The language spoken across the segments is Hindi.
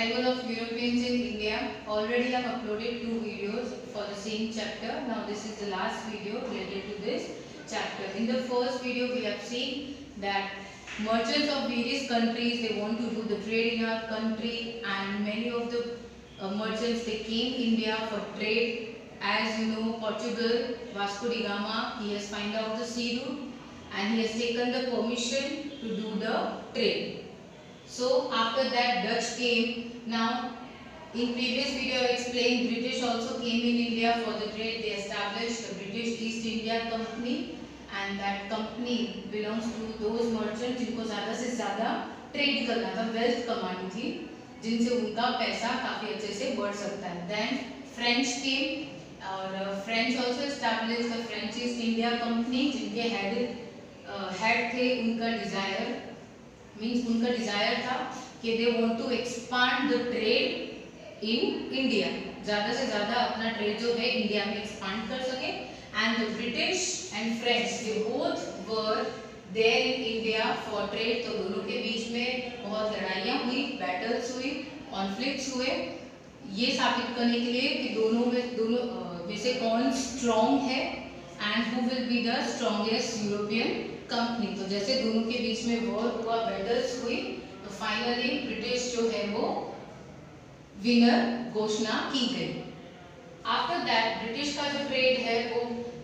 arrival of Europeans in India. Already I have uploaded 2 videos for the same chapter. Now this is the last video related to this chapter. In the first video we have seen that merchants of various countries, they want to do the trade in our country, and many of the merchants, they came India for trade. As you know, Portugal, Vasco da Gama, he has found out the sea route and he has taken the permission to do the trade. So after that Dutch came. Now in previous video I explained British also came in India for the trade. They established the British East India Company, and that company belongs to those merchants जिनको ज़्यादा से ज़्यादा ट्रेड करना था, वेल्थ कमानी थी, जिनसे उनका पैसा काफ़ी अच्छे से बढ़ सकता है. Then French came और French also established the French East India Company, जिनके हेड थे उनका डिज़ायर उनका डिज़ायर था कि they want to expand the trade in India, ज़्यादा से ज़्यादा अपना ट्रेड जो है इंडिया में एक्सपांड कर सके. And the British and French, they both were there in India for trade. तो दोनों के बीच में बहुत लड़ाइयाँ हुई, बैटल्स हुई, कॉन्फ्लिक्ट्स हुए, ये साबित करने के लिए कि दोनों में से कौन स्ट्रॉन्ग है and who will be the strongest European company. तो जैसे दोनों के बीच में वॉर हुआ, बैटल्स हुई, तो फाइनली ब्रिटिश जो है वो विनर घोषणा की गई. आफ्टर दैट ब्रिटिश का जो ट्रेड है वो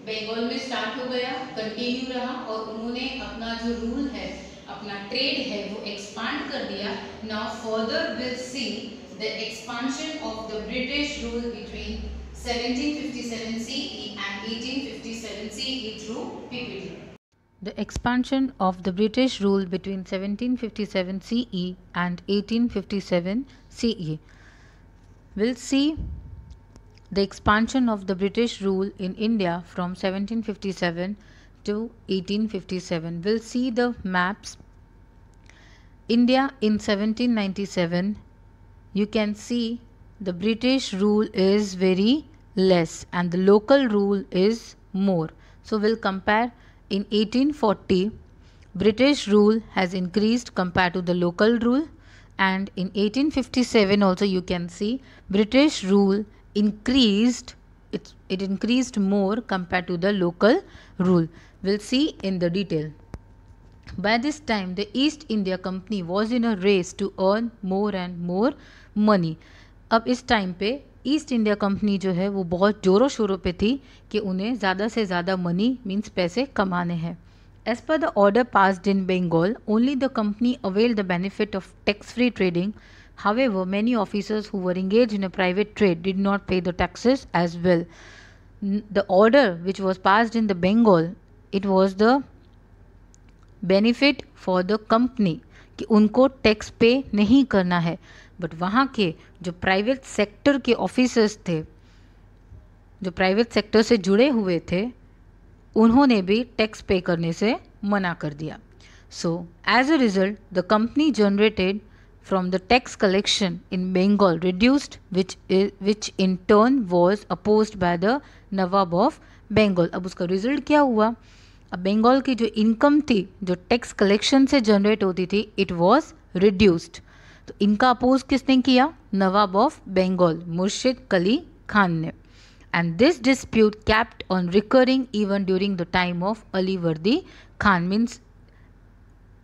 बंगाल में स्टार्ट हो गया, कंटिन्यू रहा, और उन्होंने अपना जो रूल है, अपना ट्रेड है वो एक्सपांड कर दिया. Now further will see the expansion of the British rule between 1757 CE and 1857 CE through PPT. The expansion of the British rule between 1757 CE and 1857 CE. We'll see the expansion of the British rule in India from 1757 to 1857. We'll see the maps. India in 1797, you can see the British rule is very less and the local rule is more. So we'll compare. In 1840, British rule has increased compared to the local rule, and in 1857 also you can see British rule increased, it increased more compared to the local rule. We'll see in the detail. By this time, the East India Company was in a race to earn more and more money. अब इस टाइम पे ईस्ट इंडिया कंपनी जो है वो बहुत ज़ोरों शोरों पे थी कि उन्हें ज़्यादा से ज़्यादा मनी मीन्स पैसे कमाने हैं. As per the order passed in Bengal, only the company avail the benefit of tax free trading. However, many officers who were engaged in a private trade did not pay the taxes as well. The order which was passed in the Bengal, it was the benefit for the company कि उनको टैक्स पे नहीं करना है. बट वहाँ के जो प्राइवेट सेक्टर के ऑफिसर्स थे, जो प्राइवेट सेक्टर से जुड़े हुए थे, उन्होंने भी टैक्स पे करने से मना कर दिया. So as a result the company generated from the tax collection in Bengal reduced, which in turn was opposed by the Nawab of Bengal. अब उसका रिजल्ट क्या हुआ? अब बंगाल की जो इनकम थी, जो टैक्स कलेक्शन से जनरेट होती थी, इट वॉज रिड्यूस्ड. तो इनका अपोज किसने किया? नवाब ऑफ बंगाल मुर्शिद कली खान ने. And this dispute kept on recurring even during the time of Alivardi Khan. Means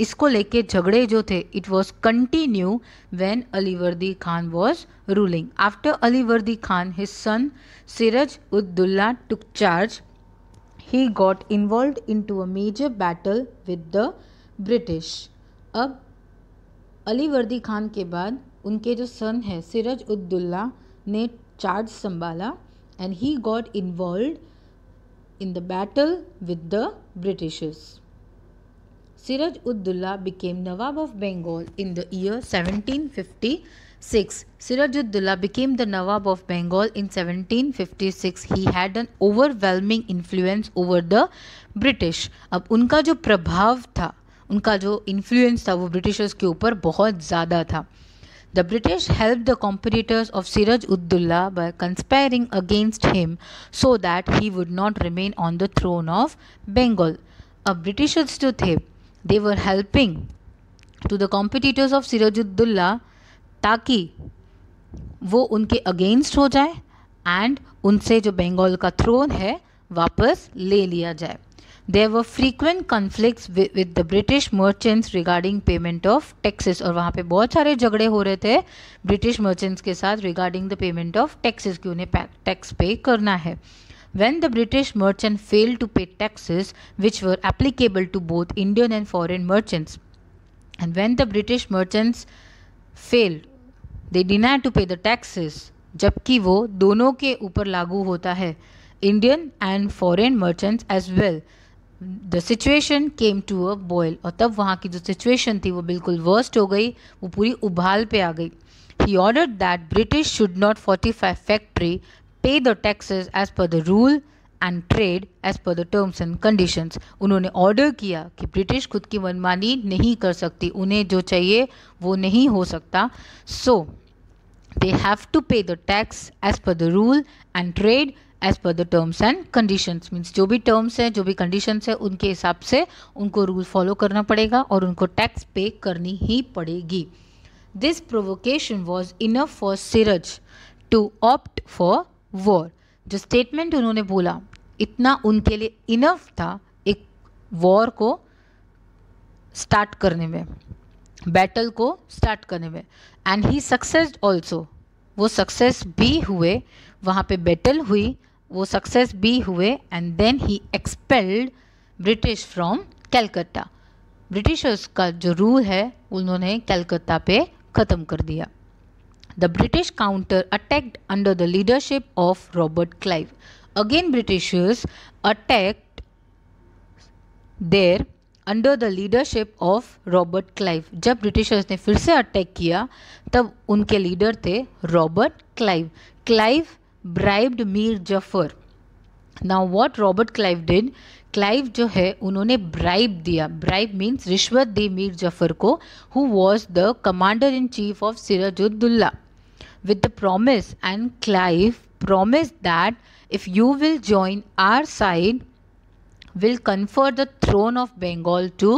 इसको लेके झगड़े जो थे, it was continue when Alivardi Khan was ruling. After Alivardi Khan, his son Siraj ud Daula took charge. He got involved into a major battle with the British. अब अलीवर्दी खान के बाद उनके जो सन है सिराज उद-दौला ने चार्ज संभाला, and he got involve in the battle with the britishers. Siraj ud Daula became Nawab of Bengal in the year 1756. Siraj ud-Dawla became the Nawab of Bengal in 1756. He had an overwhelming influence over the British. अब उनका जो प्रभाव था, उनका जो इन्फ्लुएंस था, वो ब्रिटिशर्स के ऊपर बहुत ज़्यादा था. The British helped the competitors of Siraj ud-Dawla by conspiring against him so that he would not remain on the throne of Bengal. अब ब्रिटिशर्स जो थे, they were helping to the competitors of Siraj ud-Dawla ताकि वो उनके अगेंस्ट हो जाए एंड उनसे जो बंगाल का थ्रोन है वापस ले लिया जाए. There were frequent conflicts with the British merchants regarding payment of taxes. और वहाँ पे बहुत सारे झगड़े हो रहे थे ब्रिटिश मर्चेंट्स के साथ regarding the payment of taxes कि उन्हें टैक्स पे करना है. When the British merchant failed to pay taxes which were applicable to both Indian and foreign merchants, and when the British merchants failed, they denied to pay the taxes, जबकि वो दोनों के ऊपर लागू होता है, Indian and foreign merchants as well. The situation came to a boil. और तब वहाँ की जो सिचुएशन थी वो बिल्कुल वर्स्ट हो गई, वो पूरी उबाल पे आ गई. He ordered that British should not fortify factory, pay the taxes as per the rule and trade as per the terms and conditions. उन्होंने ऑर्डर किया कि ब्रिटिश खुद की मनमानी नहीं कर सकती, उन्हें जो चाहिए वो नहीं हो सकता. So they have to pay the tax as per the rule and trade as per the terms and conditions. Means जो भी टर्म्स हैं, जो भी कंडीशंस है, उनके हिसाब से उनको रूल फॉलो करना पड़ेगा और उनको टैक्स पे करनी ही पड़ेगी. This provocation was enough for Siraj to opt for war. जो स्टेटमेंट उन्होंने बोला इतना उनके लिए इनफ था एक वॉर को स्टार्ट करने में, बैटल को स्टार्ट करने में. And he succeeded also. वो सक्सेस भी हुए, वहाँ पे बैटल हुई, वो सक्सेस भी हुए. And then he expelled British from Calcutta. Britishers का जो रूल है उन्होंने कैलकत्ता पे ख़त्म कर दिया. The British counter attacked under the leadership of Robert Clive. Again Britishers attacked there under the leadership of Robert Clive. जब ब्रिटिशर्स ने फिर से अटैक किया तब उनके लीडर थे Robert Clive. Clive bribed Mir Jafar. Now what Robert Clive did, Clive जो है उन्होंने ब्राइब दिया. ब्राइब मीन्स रिश्वत दी मीर जफर को, who was the commander in chief of Sirajuddaulah, with the promise. And Clive promised that if you will join our side, will confer the throne of Bengal to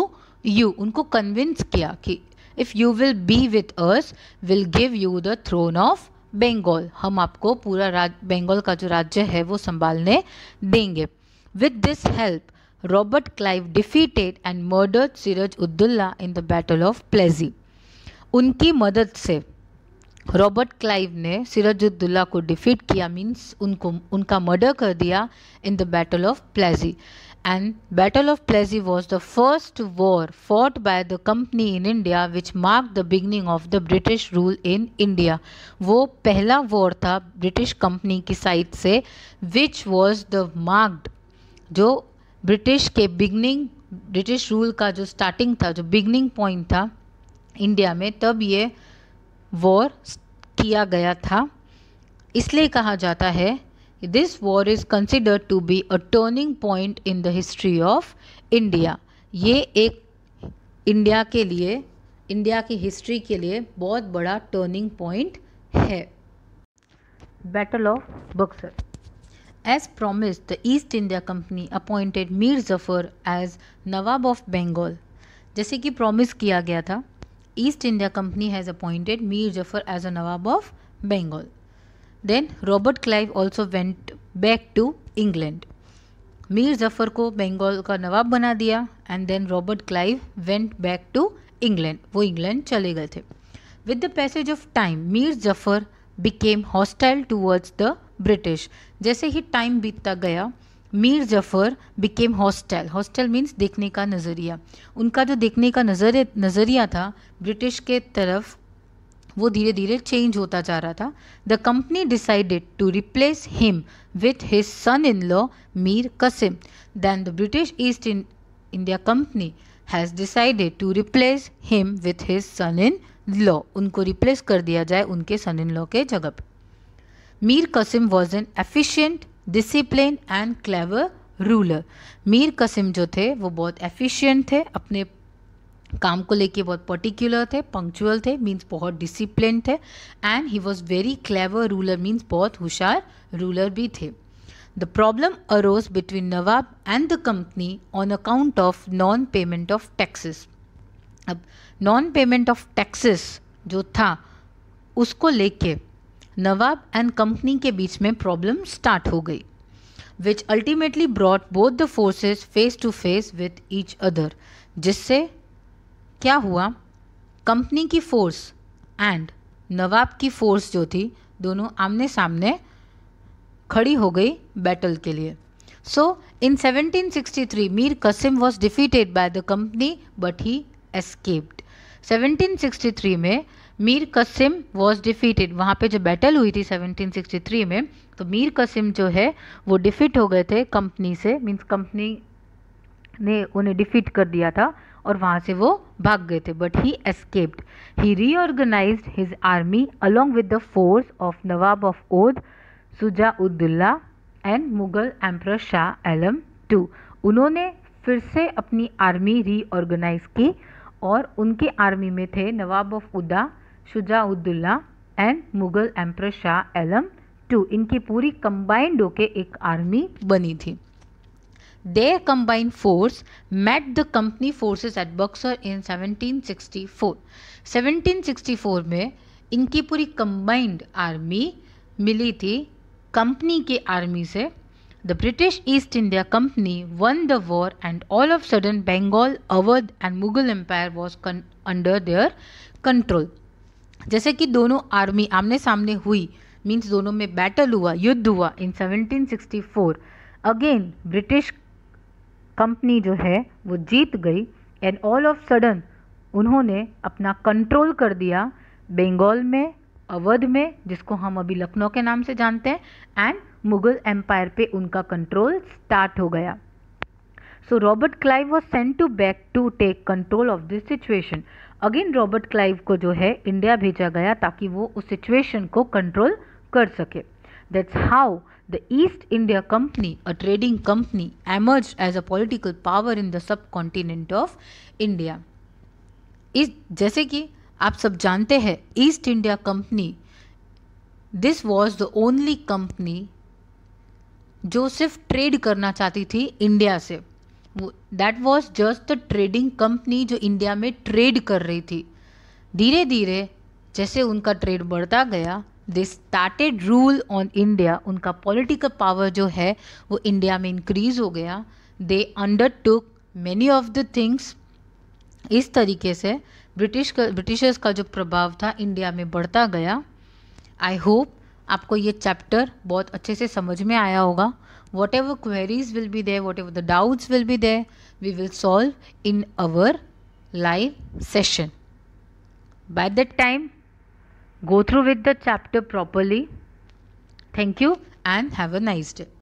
you. उनको कन्विंस किया कि if you will be with us, will give you the throne of Bengal. हम आपको पूरा बंगाल का जो राज्य है वो संभालने देंगे. With this help, Robert Clive defeated and murdered Siraj-ud-Dowla in the Battle of Plassey. उनकी मदद से रॉबर्ट क्लाइव ने सिराजुद्दौला को डिफीट किया, मीन्स उनका मर्डर कर दिया in the battle of Plassey. And battle of Plassey was the first war fought by the company in India which mark the beginning of the British rule in India. वो पहला वॉर था ब्रिटिश कंपनी की साइड से विच वॉज द मार्क्ड, जो ब्रिटिश के बिगनिंग, ब्रिटिश रूल का जो स्टार्टिंग था, जो बिगनिंग पॉइंट था इंडिया में, तब ये वॉर किया गया था. इसलिए कहा जाता है this war is considered to be a turning point in the history of India. ये एक इंडिया के लिए, इंडिया की हिस्ट्री के लिए बहुत बड़ा टर्निंग पॉइंट है. Battle of Buxar. As promised, the East India Company appointed Mir Jafar as Nawab of Bengal. जैसे कि प्रॉमिस किया गया था, East India Company has appointed Mir Jafar as a Nawab of Bengal. Then Robert Clive also went back to England. Mir Zafar को बंगाल का नवाब बना दिया and then Robert Clive went back to England. वो इंग्लैंड चले गए थे. With the passage of time Mir Jafar became hostile towards the British. जैसे ही टाइम बीतता गया Mir Jafar became hostile. Hostile means देखने का नज़रिया. उनका जो देखने का नज़रिया था ब्रिटिश के तरफ वो धीरे धीरे चेंज होता जा रहा था. The company decided to replace him with his son in law Mir Qasim. Then the British East India Company has decided to replace him with his son in law. उनको रिप्लेस कर दिया जाए उनके सन इन लॉ के जगह पर. Mir Qasim was an efficient, discipline and clever ruler. Mir Qasim जो थे वो बहुत एफिशिएंट थे, अपने काम को लेके बहुत पर्टिकुलर थे, पंक्चुअल थे, मीन्स बहुत डिसिप्लिन थे. And he was very clever ruler, means बहुत होशियार रूलर भी थे. The problem arose between Nawab and the company on account of non payment of taxes. अब नॉन पेमेंट ऑफ टैक्सेस जो था उसको लेके नवाब एंड कंपनी के बीच में प्रॉब्लम स्टार्ट हो गई, which ultimately brought both the forces face to face with each other. जिससे क्या हुआ, कंपनी की फोर्स एंड नवाब की फोर्स जो थी दोनों आमने सामने खड़ी हो गई बैटल के लिए। So in 1763 Mir Qasim was defeated by the company but he escaped. 1763 में मीर कासिम वॉज डिफीटेड, वहाँ पे जो बैटल हुई थी 1763 में, तो मीर कासिम जो है वो डिफीट हो गए थे कंपनी से, मीन्स कंपनी ने उन्हें डिफीट कर दिया था और वहाँ से वो भाग गए थे, but he escaped. He reorganized his army along with the force of Nawab of Oudh Shuja ud Daula and Mughal emperor Shah Alam II। उन्होंने फिर से अपनी आर्मी रीऑर्गेनाइज की और उनके आर्मी में थे Nawab of Oudh, Shuja ud Daula and Mughal emperor Shah Alam II। इनकी पूरी कंबाइंड होके एक आर्मी बनी थी। Their combined force met the company forces at Buxar in 1764. 1764 में इनकी पूरी कंबाइंड आर्मी मिली थी कंपनी के आर्मी से। The British East India Company won the war and all of sudden Bengal, Awadh and Mughal Empire was under their control. जैसे कि दोनों आर्मी आमने सामने हुई, मीन्स दोनों में बैटल हुआ, युद्ध हुआ इन 1764। अगेन ब्रिटिश कंपनी जो है वो जीत गई एंड ऑल ऑफ सडन उन्होंने अपना कंट्रोल कर दिया बंगाल में, अवध में, जिसको हम अभी लखनऊ के नाम से जानते हैं, एंड मुगल एम्पायर पे उनका कंट्रोल स्टार्ट हो गया। So Robert Clive was sent to back to take control of this situation. Again Robert Clive को जो है इंडिया भेजा गया ताकि वो उस सिचुएशन को कंट्रोल कर सके। That's how the East India Company, a trading company, emerged as a political power in the subcontinent of India. इस जैसे कि आप सब जानते हैं east India company, this was the only company जो सिर्फ ट्रेड करना चाहती थी इंडिया से। That was just the trading company जो इंडिया में ट्रेड कर रही थी। धीरे धीरे जैसे उनका ट्रेड बढ़ता गया, they started rule on India. उनका पॉलिटिकल पावर जो है वो इंडिया में इंक्रीज हो गया। They undertook many of the things. इस तरीके से ब्रिटिशर्स का जो प्रभाव था इंडिया में बढ़ता गया। आई होप आपको ये चैप्टर बहुत अच्छे से समझ में आया होगा। Whatever queries will be there, whatever the doubts will be there, we will solve in our live session. By that time, go through with the chapter properly. Thank you and have a nice day.